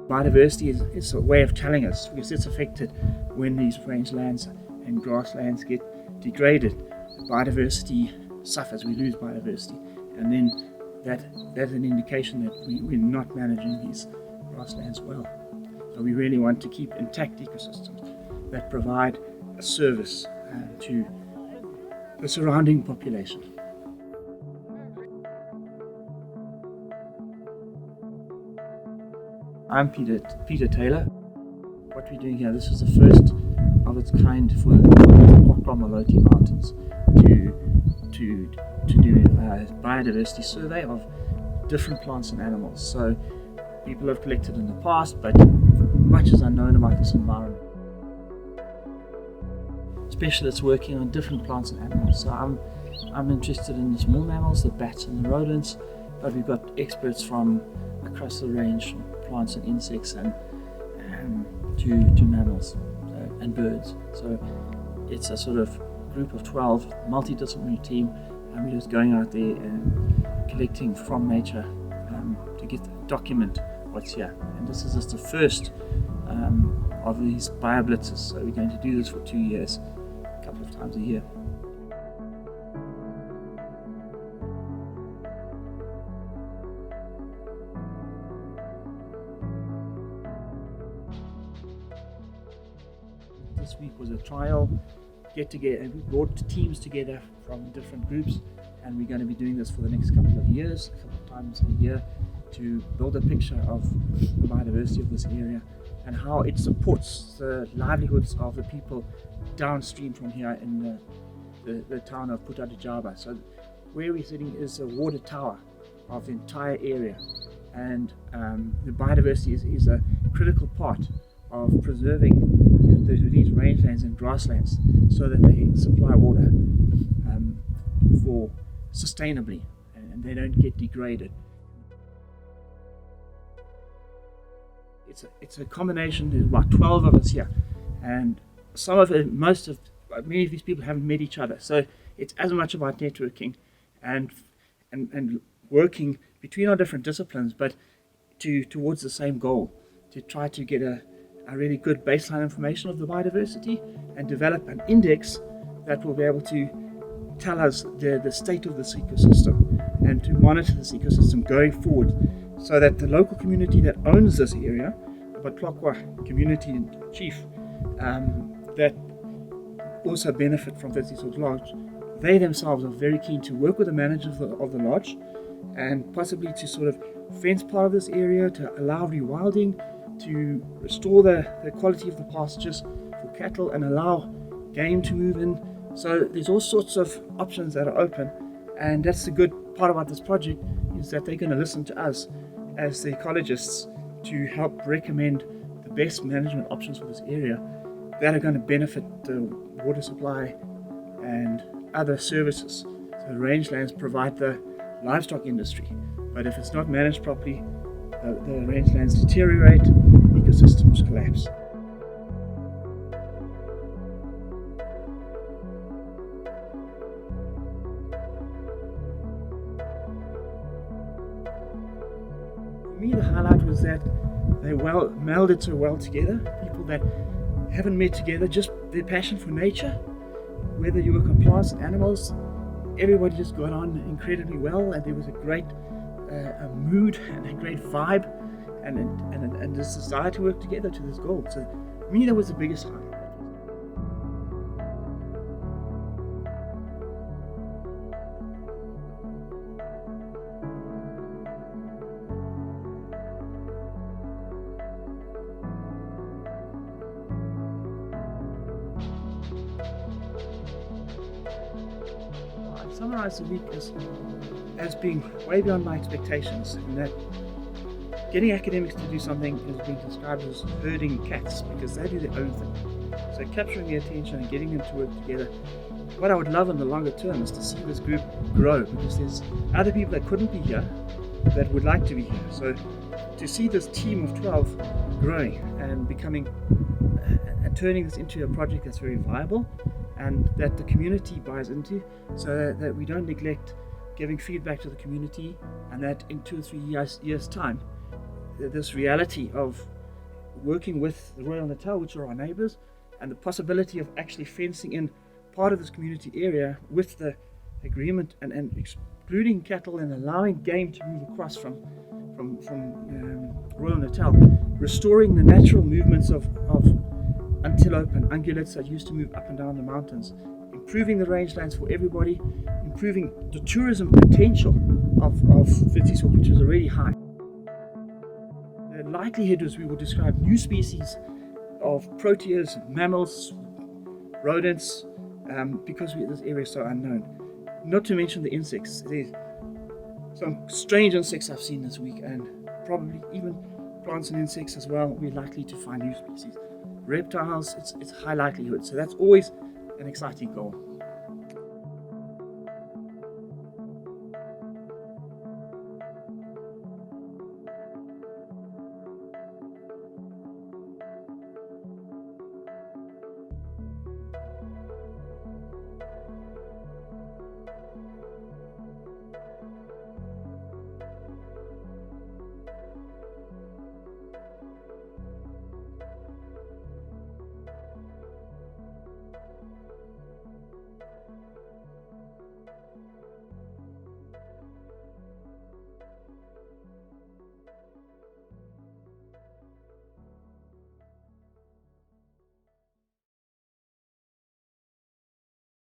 Biodiversity is a way of telling us, because it's affected when these rangelands and grasslands get degraded. Biodiversity suffers, we lose biodiversity, and then that's an indication that we're not managing these grasslands well. So we really want to keep intact ecosystems that provide a service to the surrounding population. I'm Peter Taylor. What we're doing here, this is the first of its kind for the Maloti Mountains to do a biodiversity survey of different plants and animals. So people have collected in the past, but much is unknown about this environment. Specialists working on different plants and animals. So I'm interested in the small mammals, the bats and the rodents, but we've got experts from across the range, from plants and insects and to mammals and birds. So it's a sort of group of 12 multidisciplinary team, and we're just going out there and collecting from nature to document what's here. And this is just the first of these Bioblitzes. So we're going to do this for 2 years, a couple of times a year. This week was a trial get together, and we brought teams together from different groups, and we're going to be doing this for the next couple of years, a couple of times a year, to build a picture of the biodiversity of this area and how it supports the livelihoods of the people downstream from here in the town of Putatujaba. So where we're sitting is a water tower of the entire area, and the biodiversity is a critical part of preserving these rangelands and grasslands so that they supply water for sustainably and they don't get degraded. It's a combination. There's about 12 of us here, and many of these people haven't met each other. So it's as much about networking and working between our different disciplines, but towards the same goal, to try to get a really good baseline information of the biodiversity and develop an index that will be able to tell us the state of this ecosystem and to monitor this ecosystem going forward, so that the local community that owns this area, the Batlokwa community chief, that also benefit from Witsieshoek Lodge, they themselves are very keen to work with the manager of the lodge and possibly to sort of fence part of this area, to allow rewilding, to restore the quality of the pastures for cattle and allow game to move in. So there's all sorts of options that are open, and that's the good part about this project, is that they're going to listen to us as the ecologists to help recommend the best management options for this area that are going to benefit the water supply and other services. So rangelands provide the livestock industry, but if it's not managed properly, the rangelands deteriorate, ecosystems collapse. For me, the highlight was that they melded so well together. People that haven't met together, just their passion for nature, whether you work on plants and animals, everybody just got on incredibly well, and there was a great a mood and a great vibe and this desire to work together to this goal. So for me, that was the biggest highlight. I summarise the week as being way beyond my expectations, in that getting academics to do something is being described as herding cats, because they do their own thing. So capturing their attention and getting them to work together. What I would love in the longer term is to see this group grow, because there's other people that couldn't be here that would like to be here. So to see this team of 12 growing and becoming and turning this into a project that's very viable and that the community buys into, so that we don't neglect giving feedback to the community, and that in 2 or 3 years time, this reality of working with the Royal Natal, which are our neighbours, and the possibility of actually fencing in part of this community area with the agreement and excluding cattle and allowing game to move across from Royal Natal, restoring the natural movements of antelope and ungulates that used to move up and down the mountains, improving the rangelands for everybody, improving the tourism potential of Witsieshoek, which is already high. The likelihood is we will describe new species of proteas, mammals, rodents, because this area is so unknown. Not to mention the insects. There's some strange insects I've seen this week, and probably even plants and insects as well. We're likely to find new species. Reptiles, it's high likelihood, so that's always an exciting goal.